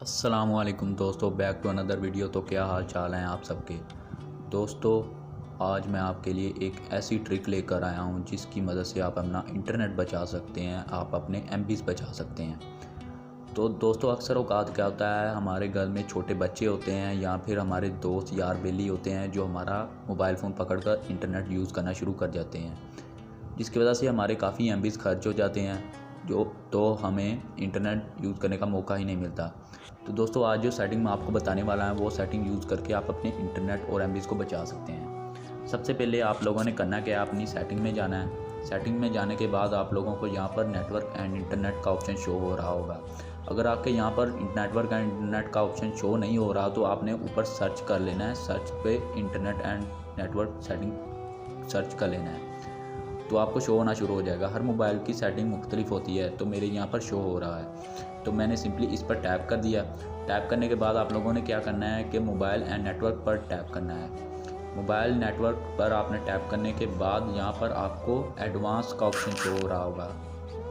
अस्सलाम वालेकुम दोस्तों, बैक टू अनदर वीडियो। तो क्या हाल चाल हैं आप सबके दोस्तों। आज मैं आपके लिए एक ऐसी ट्रिक लेकर आया हूं जिसकी मदद से आप अपना इंटरनेट बचा सकते हैं, आप अपने एमबीज़ बचा सकते हैं। तो दोस्तों अक्सर औकात क्या होता है, हमारे घर में छोटे बच्चे होते हैं या फिर हमारे दोस्त यार बेली होते हैं जो हमारा मोबाइल फ़ोन पकड़कर इंटरनेट यूज़ करना शुरू कर जाते हैं, जिसकी वजह से हमारे काफ़ी एमबीज़ खर्च हो जाते हैं तो हमें इंटरनेट यूज़ करने का मौका ही नहीं मिलता। तो दोस्तों आज जो सेटिंग मैं आपको बताने वाला है वो सेटिंग यूज़ करके आप अपने इंटरनेट और एमबीज़ को बचा सकते हैं। सबसे पहले आप लोगों ने करना क्या है, अपनी सेटिंग में जाना है। सेटिंग में जाने के बाद आप लोगों को यहाँ पर नेटवर्क एंड इंटरनेट का ऑप्शन शो हो रहा होगा। अगर आपके यहाँ पर नेटवर्क एंड इंटरनेट का ऑप्शन शो नहीं हो रहा तो आपने ऊपर सर्च कर लेना है, सर्च पे internet and network setting search कर लेना है तो आपको शो होना शुरू हो जाएगा। हर मोबाइल की सेटिंग मुख्तलिफ होती है, तो मेरे यहाँ पर शो हो रहा है तो मैंने सिंपली इस पर टैप कर दिया। टैप करने के बाद आप लोगों ने क्या करना है कि मोबाइल एंड नेटवर्क पर टैप करना है। मोबाइल नेटवर्क पर आपने टैप करने के बाद यहाँ पर आपको एडवांस का ऑप्शन शो हो रहा होगा,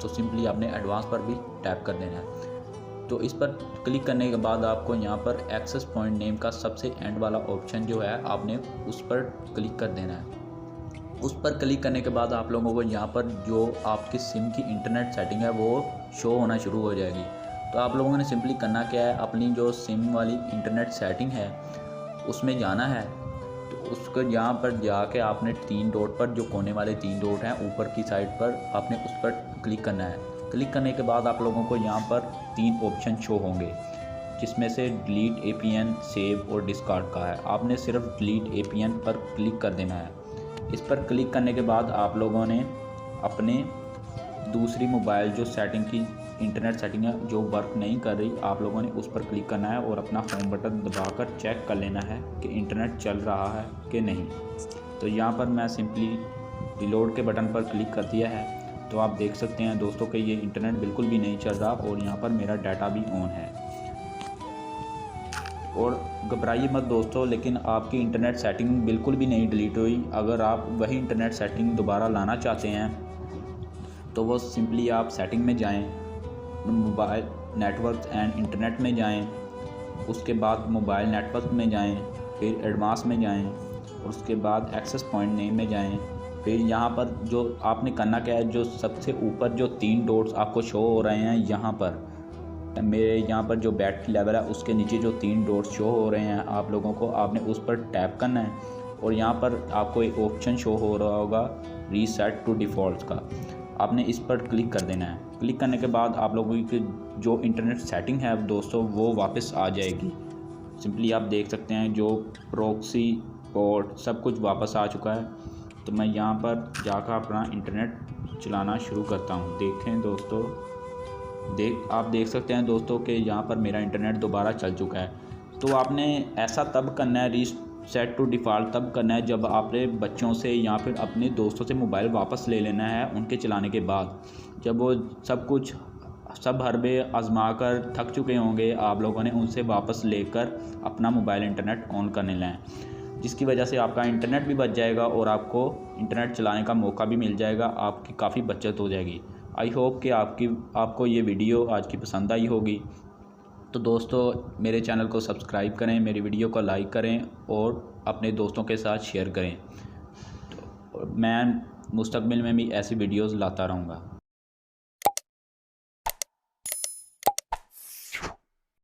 तो सिंपली आपने एडवांस पर भी टैप कर देना है। तो इस पर क्लिक करने के बाद आपको यहाँ पर एक्सेस पॉइंट नेम का सबसे एंड वाला ऑप्शन जो है आपने उस पर क्लिक कर देना है। उस पर क्लिक करने के बाद आप लोगों को यहाँ पर जो आपकी सिम की इंटरनेट सेटिंग है वो शो होना शुरू हो जाएगी। तो आप लोगों ने सिंपली करना क्या है, अपनी जो सिम वाली इंटरनेट सेटिंग है उसमें जाना है। तो उसको यहाँ पर जाके आपने 3 डॉट पर, जो कोने वाले 3 डॉट हैं ऊपर की साइड पर, आपने उस पर क्लिक करना है। क्लिक करने के बाद आप लोगों को यहाँ पर 3 ऑप्शन शो होंगे, जिसमें से डिलीट एपीएन, सेव और डिस्कार्ड का है। आपने सिर्फ डिलीट एपीएन पर क्लिक कर देना है। इस पर क्लिक करने के बाद आप लोगों ने अपने दूसरी मोबाइल जो सेटिंग की इंटरनेट सेटिंग है जो वर्क नहीं कर रही, आप लोगों ने उस पर क्लिक करना है और अपना होम बटन दबाकर चेक कर लेना है कि इंटरनेट चल रहा है कि नहीं। तो यहाँ पर मैं सिंपली रिलोड के बटन पर क्लिक कर दिया है, तो आप देख सकते हैं दोस्तों कि ये इंटरनेट बिल्कुल भी नहीं चल रहा और यहाँ पर मेरा डाटा भी ऑन है। और घबराइए मत दोस्तों, लेकिन आपकी इंटरनेट सेटिंग बिल्कुल भी नहीं डिलीट हुई। अगर आप वही इंटरनेट सेटिंग दोबारा लाना चाहते हैं तो वो सिंपली आप सेटिंग में जाएं, मोबाइल नेटवर्क एंड इंटरनेट में जाएं, उसके बाद मोबाइल नेटवर्क में जाएं, फिर एडवांस में जाएं और उसके बाद एक्सेस पॉइंट नेम में जाएं। फिर यहाँ पर जो आपने करना क्या है, जो सबसे ऊपर जो 3 डॉट्स आपको शो हो रहे हैं, यहाँ पर मेरे यहाँ पर जो बैटरी लेवल है उसके नीचे जो 3 डॉट्स शो हो रहे हैं, आप लोगों को आपने उस पर टैप करना है और यहाँ पर आपको एक ऑप्शन शो हो रहा होगा रीसेट टू डिफ़ॉल्ट का, आपने इस पर क्लिक कर देना है। क्लिक करने के बाद आप लोगों की जो इंटरनेट सेटिंग है दोस्तों वो वापस आ जाएगी। सिंपली आप देख सकते हैं जो प्रॉक्सी पोर्ट सब कुछ वापस आ चुका है। तो मैं यहाँ पर जाकर अपना इंटरनेट चलाना शुरू करता हूँ। देखें दोस्तों, आप देख सकते हैं दोस्तों कि यहाँ पर मेरा इंटरनेट दोबारा चल चुका है। तो आपने ऐसा तब करना है, रीसेट टू डिफ़ॉल्ट तब करना है जब आपने बच्चों से या फिर अपने दोस्तों से मोबाइल वापस ले लेना है उनके चलाने के बाद, जब वो सब हरबे आजमा कर थक चुके होंगे, आप लोगों ने उनसे वापस लेकर अपना मोबाइल इंटरनेट ऑन करने लें, जिसकी वजह से आपका इंटरनेट भी बच जाएगा और आपको इंटरनेट चलाने का मौका भी मिल जाएगा, आपकी काफ़ी बचत हो जाएगी। आई होप कि आपको ये वीडियो आज की पसंद आई होगी। तो दोस्तों मेरे चैनल को सब्सक्राइब करें, मेरी वीडियो को लाइक करें और अपने दोस्तों के साथ शेयर करें। तो मैं मुस्तकबिल में भी ऐसी वीडियोज़ लाता रहूँगा।